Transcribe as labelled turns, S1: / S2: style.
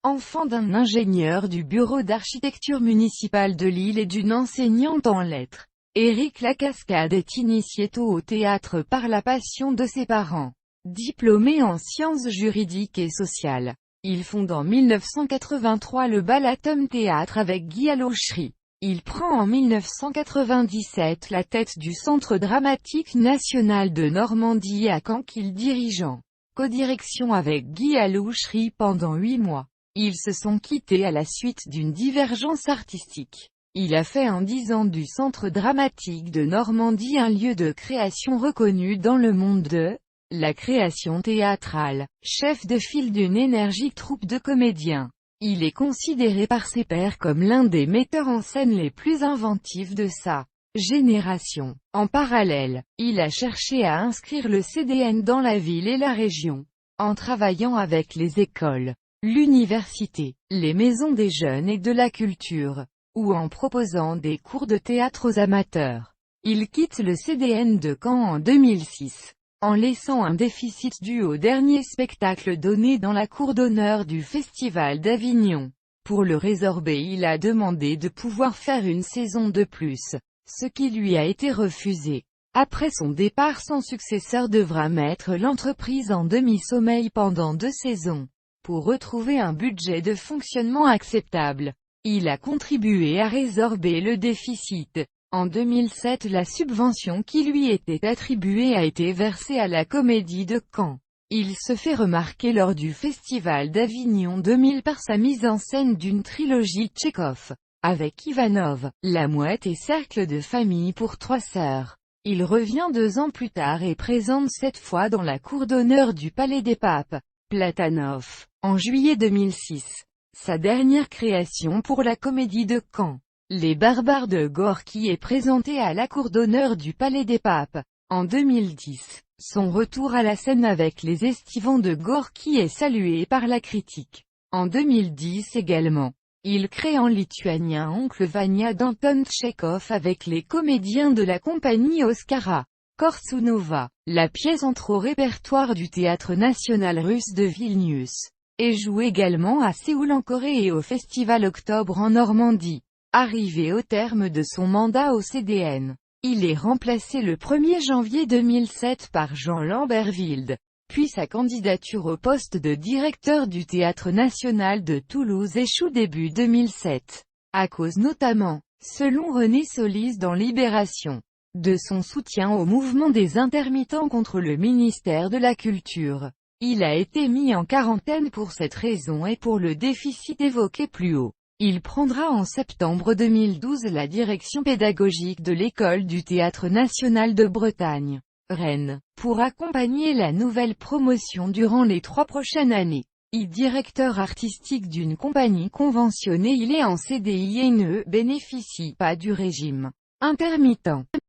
S1: Enfant d'un ingénieur du bureau d'architecture municipal de Lille et d'une enseignante en lettres, Éric Lacascade est initié tôt au théâtre par la passion de ses parents. Diplômé en sciences juridiques et sociales, il fonde en 1983 le Balatum Théâtre avec Guy Alauchery. Il prend en 1997 la tête du Centre dramatique national de Normandie à Caen qu'il dirige en codirection avec Guy Alauchery pendant 8 mois. Ils se sont quittés à la suite d'une divergence artistique. Il a fait en 10 ans du Centre dramatique de Normandie un lieu de création reconnu dans le monde de la création théâtrale, chef de file d'une énergique troupe de comédiens. Il est considéré par ses pairs comme l'un des metteurs en scène les plus inventifs de sa génération. En parallèle, il a cherché à inscrire le CDN dans la ville et la région, en travaillant avec les écoles, l'université, les maisons des jeunes et de la culture, ou en proposant des cours de théâtre aux amateurs. Il quitte le CDN de Caen en 2006, en laissant un déficit dû au dernier spectacle donné dans la cour d'honneur du Festival d'Avignon. Pour le résorber, il a demandé de pouvoir faire une saison de plus, ce qui lui a été refusé. Après son départ, son successeur devra mettre l'entreprise en demi-sommeil pendant 2 saisons, pour retrouver un budget de fonctionnement acceptable. Il a contribué à résorber le déficit. En 2007, la subvention qui lui était attribuée a été versée à la Comédie de Caen. Il se fait remarquer lors du Festival d'Avignon 2000 par sa mise en scène d'une trilogie Tchekhov, avec Ivanov, La Mouette et Cercle de famille pour 3 sœurs. Il revient 2 ans plus tard et présente cette fois dans la cour d'honneur du Palais des Papes, Platanov, en juillet 2006. Sa dernière création pour la Comédie de Caen, Les Barbares de Gorky, est présenté à la cour d'honneur du Palais des Papes. En 2010, son retour à la scène avec Les Estivants de Gorky est salué par la critique. En 2010 également, il crée en lituanien Oncle Vania d'Anton Tchekhov avec les comédiens de la compagnie Oskara Korsunova. La pièce entre au répertoire du Théâtre national russe de Vilnius, et joue également à Séoul en Corée et au Festival Octobre en Normandie. Arrivé au terme de son mandat au CDN, il est remplacé le 1er janvier 2007 par Jean Lamberville, puis sa candidature au poste de directeur du Théâtre national de Toulouse échoue début 2007, à cause notamment, selon René Solis dans Libération, de son soutien au mouvement des intermittents contre le ministère de la Culture. Il a été mis en quarantaine pour cette raison et pour le déficit évoqué plus haut. Il prendra en septembre 2012 la direction pédagogique de l'École du Théâtre national de Bretagne, Rennes, pour accompagner la nouvelle promotion durant les 3 prochaines années. Directeur artistique d'une compagnie conventionnée, il est en CDI et ne bénéficie pas du régime intermittent.